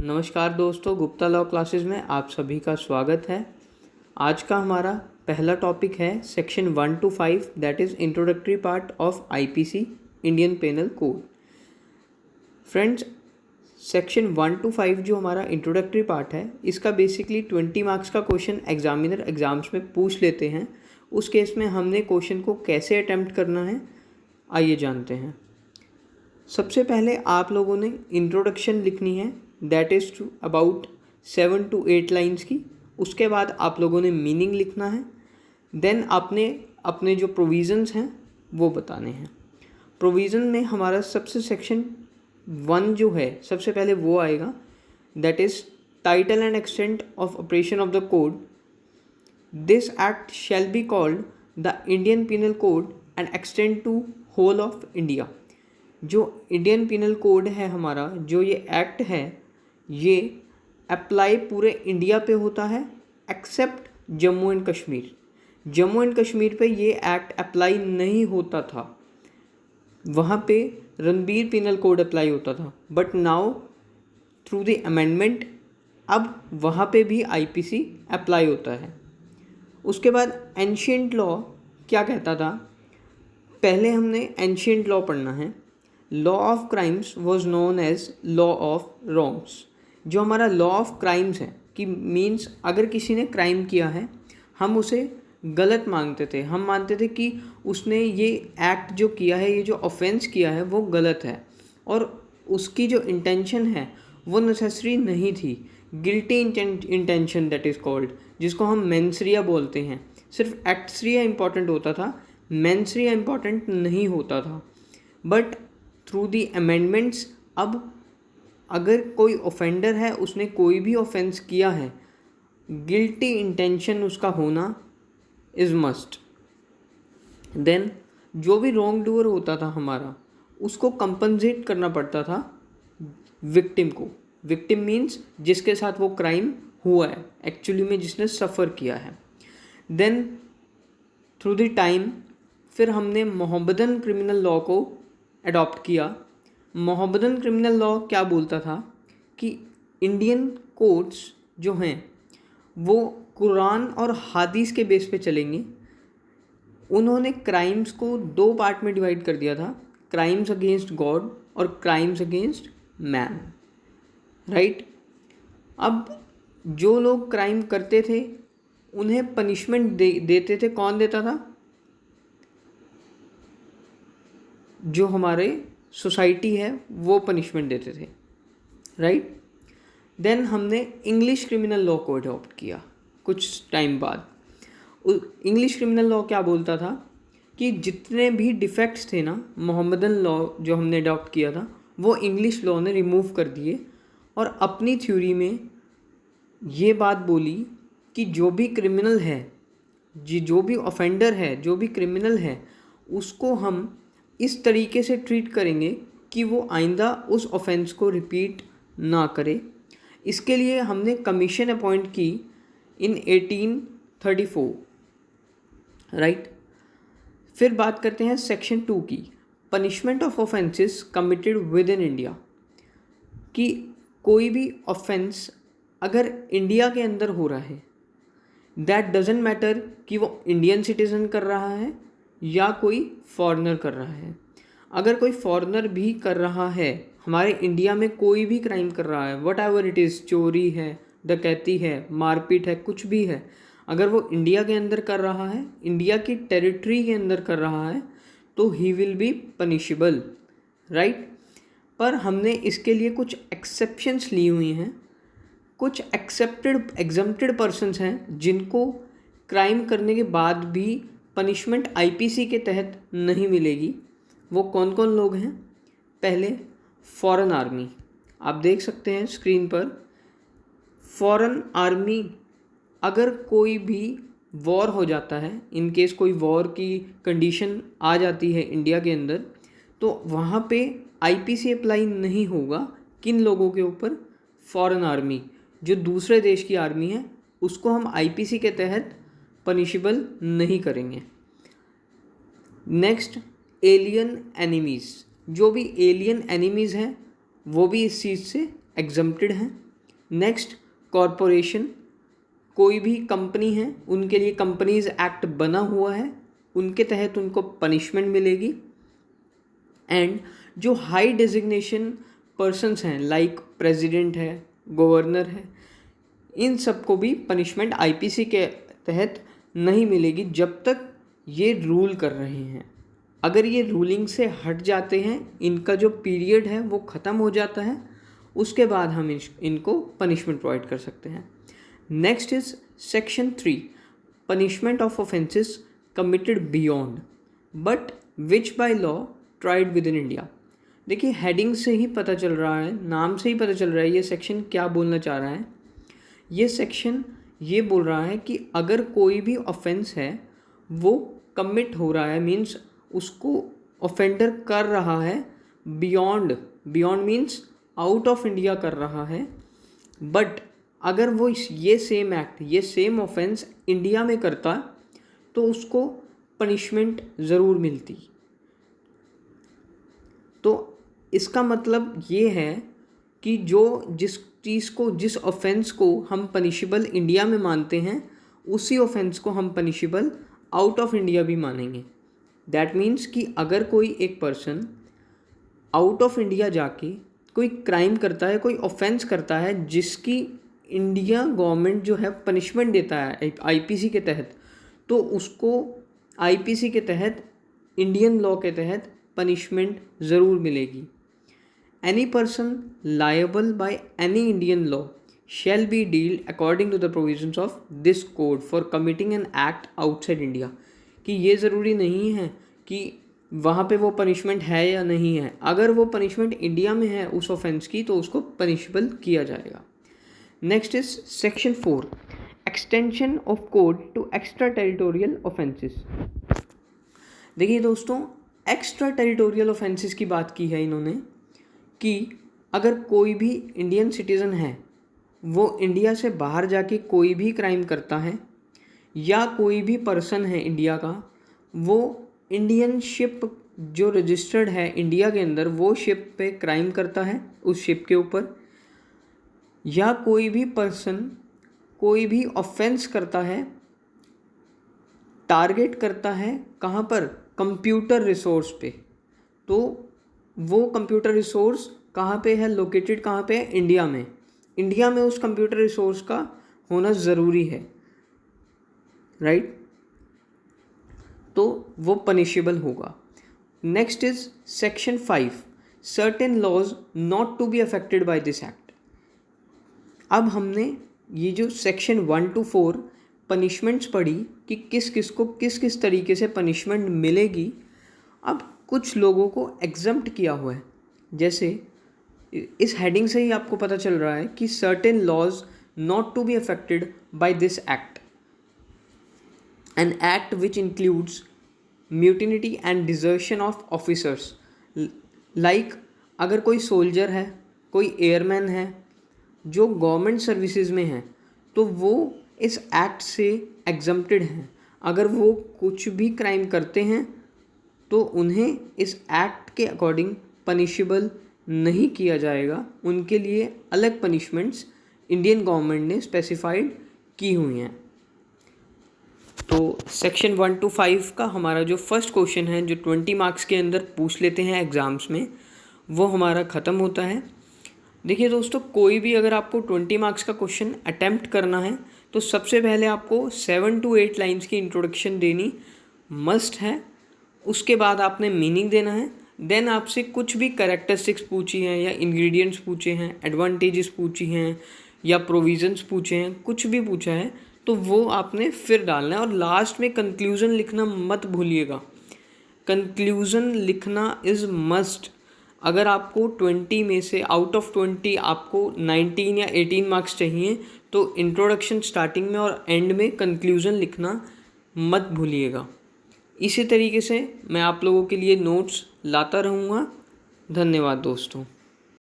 नमस्कार दोस्तों, Gupta law classes में आप सभी का स्वागत है। आज का हमारा पहला टॉपिक है section 1 to 5 that is introductory part of IPC Indian penal code. Friends, section 1 to 5 जो हमारा इंट्रोडक्टरी पार्ट है, इसका बेसिकली 20 मार्क्स का क्वेश्चन एग्जामिनर एग्ज़ाम्स में पूछ लेते हैं। उस केस में हमने क्वेश्चन को कैसे अटैम्प्ट करना है, आइए जानते हैं। सबसे पहले आप लोगों ने इंट्रोडक्शन लिखनी है, that is to about 7 to 8 lines की। उसके बाद आप लोगों ने मीनिंग लिखना है। देन आपने अपने जो प्रोविज़न्स हैं वो बताने हैं। प्रोविज़न में हमारा सबसे सेक्शन 1 जो है, सबसे पहले वो आएगा, that is title and extent of operation of the code. This act shall be called the Indian penal code and extend to whole of India. जो इंडियन पीनल कोड है हमारा, जो ये एक्ट है, ये अप्लाई पूरे इंडिया पे होता है except Jammu and Kashmir. Jammu and Kashmir पे ये एक्ट अप्लाई नहीं होता था, वहाँ पे रणबीर पीनल कोड अप्लाई होता था। But now through the amendment अब वहाँ पे भी आईपीसी अप्लाई होता है। उसके बाद एंशिएंट लॉ क्या कहता था, पहले हमने एंशिएंट लॉ पढ़ना है। Law of crimes was known as law of wrongs. जो हमारा लॉ ऑफ क्राइम्स है कि मीन्स अगर किसी ने क्राइम किया है, हम उसे गलत मानते थे। हम मानते थे कि उसने ये एक्ट जो किया है, ये जो ऑफेंस किया है, वो गलत है और उसकी जो इंटेंशन है वो नेसेसरी नहीं थी। Guilty intention that is called, जिसको हम मेंसरिया बोलते हैं। सिर्फ एक्ट्सरिया इंपॉर्टेंट होता था, मेंसरिया इंपॉर्टेंट नहीं होता था। बट थ्रू दी अमेंडमेंट्स अब अगर कोई ऑफेंडर है, उसने कोई भी ऑफेंस किया है, गिल्टी इंटेंशन उसका होना इज़ मस्ट। देन जो भी रॉन्ग डूअर होता था हमारा, उसको कंपनसेट करना पड़ता था विक्टिम को। विक्टिम मीन्स जिसके साथ वो क्राइम हुआ है, एक्चुअली में जिसने सफ़र किया है। देन थ्रू द टाइम फिर हमने मोहम्मदन क्रिमिनल लॉ को अडॉप्ट किया। मोहम्मदन क्रिमिनल लॉ क्या बोलता था कि इंडियन कोर्ट्स जो हैं वो कुरान और हदीस के बेस पे चलेंगे। उन्होंने क्राइम्स को 2 पार्ट में डिवाइड कर दिया था, क्राइम्स अगेंस्ट गॉड और क्राइम्स अगेंस्ट मैन, राइट। अब जो लोग क्राइम करते थे उन्हें पनिशमेंट देते थे। कौन देता था? जो हमारे सोसाइटी है वो पनिशमेंट देते थे, राइट। देन हमने इंग्लिश क्रिमिनल लॉ को अडॉप्ट किया कुछ टाइम बाद। इंग्लिश क्रिमिनल लॉ क्या बोलता था कि जितने भी डिफेक्ट्स थे ना, मोहम्मदन लॉ जो हमने अडॉप्ट किया था, वो इंग्लिश लॉ ने रिमूव कर दिए और अपनी थ्योरी में ये बात बोली कि जो भी क्रिमिनल है, जो भी ऑफेंडर है, जो भी क्रिमिनल है, उसको हम इस तरीके से ट्रीट करेंगे कि वो आइंदा उस ऑफेंस को रिपीट ना करे। इसके लिए हमने कमीशन अपॉइंट की इन 1834, राइट। फिर बात करते हैं सेक्शन 2 की, punishment of offences committed with in India. कि कोई भी ऑफेंस अगर इंडिया के अंदर हो रहा है, दैट डजेंट मैटर कि वो इंडियन सिटीज़न कर रहा है या कोई फॉरेनर कर रहा है। अगर कोई फॉरेनर भी कर रहा है, हमारे इंडिया में कोई भी क्राइम कर रहा है, वट एवर इट इज़, चोरी है, डकैती है, मारपीट है, कुछ भी है, अगर वो इंडिया के अंदर कर रहा है, इंडिया की टेरिटरी के अंदर कर रहा है, तो he will be punishable, right. पर हमने इसके लिए कुछ एक्सेप्शंस ली हुई हैं। कुछ एग्जम्प्टेड पर्सन्स हैं जिनको क्राइम करने के बाद भी पनिशमेंट आईपीसी के तहत नहीं मिलेगी। वो कौन कौन लोग हैं? पहले फॉरेन आर्मी, आप देख सकते हैं स्क्रीन पर। फॉरेन आर्मी, अगर कोई भी वॉर हो जाता है, इन केस कोई वॉर की कंडीशन आ जाती है इंडिया के अंदर, तो वहाँ पे आईपीसी अप्लाई नहीं होगा। किन लोगों के ऊपर? फॉरेन आर्मी, जो दूसरे देश की आर्मी है, उसको हम आईपीसी के तहत पनिशेबल नहीं करेंगे। Next, alien enemies. जो भी एलियन एनिमीज़ हैं वो भी इस चीज़ से एग्जम्प्टेड हैं। नेक्स्ट, कॉरपोरेशन, कोई भी कंपनी है उनके लिए कंपनीज एक्ट बना हुआ है, उनके तहत उनको पनिशमेंट मिलेगी। एंड जो हाई डेजिग्नेशन पर्सन्स हैं लाइक प्रेसिडेंट है, गवर्नर है, इन सबको भी पनिशमेंट आईपीसी के तहत नहीं मिलेगी जब तक ये रूल कर रहे हैं। अगर ये रूलिंग से हट जाते हैं, इनका जो पीरियड है वो ख़त्म हो जाता है, उसके बाद हम इनको पनिशमेंट प्रोवाइड कर सकते हैं। Next is section 3, punishment of offences committed beyond but which by law tried with in India. देखिए, हेडिंग से ही पता चल रहा है, नाम से ही पता चल रहा है ये सेक्शन क्या बोलना चाह रहा है। ये सेक्शन ये बोल रहा है कि अगर कोई भी ऑफेंस है वो कमिट हो रहा है, मीन्स उसको ऑफेंडर कर रहा है beyond means out of India कर रहा है, बट अगर वो ये सेम एक्ट, ये सेम ऑफेंस इंडिया में करता तो उसको पनिशमेंट ज़रूर मिलती। तो इसका मतलब ये है कि जिस ऑफेंस को हम पनिशेबल इंडिया में मानते हैं, उसी ऑफेंस को हम पनिशेबल आउट ऑफ इंडिया भी मानेंगे। दैट मीन्स कि अगर कोई एक पर्सन आउट ऑफ इंडिया जाके कोई क्राइम करता है, कोई ऑफेंस करता है जिसकी इंडिया गवर्नमेंट जो है पनिशमेंट देता है आईपीसी के तहत, तो उसको आईपीसी के तहत, इंडियन लॉ के तहत पनिशमेंट ज़रूर मिलेगी। Any person liable by any Indian law shall be dealt according to the provisions of this code for committing an act outside India। कि ये ज़रूरी नहीं है कि वहाँ पे वो पनिशमेंट है या नहीं है, अगर वो पनिशमेंट इंडिया में है उस ऑफेंस की तो उसको पनिशेबल किया जाएगा। Next is section 4, extension of code to extra territorial offences. देखिए दोस्तों, एक्स्ट्रा टेरिटोरियल ऑफेंसेस की बात की है इन्होंने कि अगर कोई भी इंडियन सिटीज़न है वो इंडिया से बाहर जाके कोई भी क्राइम करता है, या कोई भी पर्सन है इंडिया का वो इंडियन शिप जो रजिस्टर्ड है इंडिया के अंदर वो शिप पे क्राइम करता है उस शिप के ऊपर, या कोई भी पर्सन कोई भी ऑफेंस करता है, टारगेट करता है कहाँ पर, कंप्यूटर रिसोर्स पे, तो वो कंप्यूटर रिसोर्स कहाँ पे है, लोकेटेड कहाँ पे है, इंडिया में। इंडिया में उस कंप्यूटर रिसोर्स का होना ज़रूरी है, राइट, तो वो पनिशेबल होगा। Next is section 5, certain laws not to be affected by this act. अब हमने ये जो सेक्शन 1 to 4 पनिशमेंट्स पढ़ी कि किस किस को किस किस तरीके से पनिशमेंट मिलेगी, अब कुछ लोगों को एग्जम्प्ट किया हुआ है। जैसे इस हेडिंग से ही आपको पता चल रहा है कि certain laws not to be affected by this act, an act which includes mutiny and desertion of officers. Like अगर कोई सोल्जर है, कोई एयरमैन है जो गवर्नमेंट सर्विसेज में है, तो वो इस एक्ट से एग्जम्प्टेड हैं। अगर वो कुछ भी क्राइम करते हैं तो उन्हें इस एक्ट के अकॉर्डिंग पनिशेबल नहीं किया जाएगा, उनके लिए अलग पनिशमेंट्स इंडियन गवर्नमेंट ने स्पेसिफाइड की हुई हैं। तो सेक्शन 1 to 5 का हमारा जो फर्स्ट क्वेश्चन है जो 20 मार्क्स के अंदर पूछ लेते हैं एग्ज़ाम्स में, वो हमारा ख़त्म होता है। देखिए दोस्तों, कोई भी अगर आपको 20 मार्क्स का क्वेश्चन अटैम्प्ट करना है तो सबसे पहले आपको 7 to 8 लाइन्स की इंट्रोडक्शन देनी मस्ट है। उसके बाद आपने मीनिंग देना है। देन आपसे कुछ भी कैरेक्टरिस्टिक्स पूछी हैं या इंग्रेडिएंट्स पूछे हैं, एडवांटेजेस पूछी हैं या प्रोविजंस पूछे हैं, कुछ भी पूछा है तो वो आपने फिर डालना है। और लास्ट में कंक्लूज़न लिखना मत भूलिएगा। कंक्लूज़न लिखना इज़ मस्ट। अगर आपको 20 में से आउट ऑफ 20 आपको 19 या 18 मार्क्स चाहिए तो इंट्रोडक्शन स्टार्टिंग में और एंड में कंक्लूज़न लिखना मत भूलिएगा। इसी तरीके से मैं आप लोगों के लिए नोट्स लाता रहूँगा। धन्यवाद दोस्तों।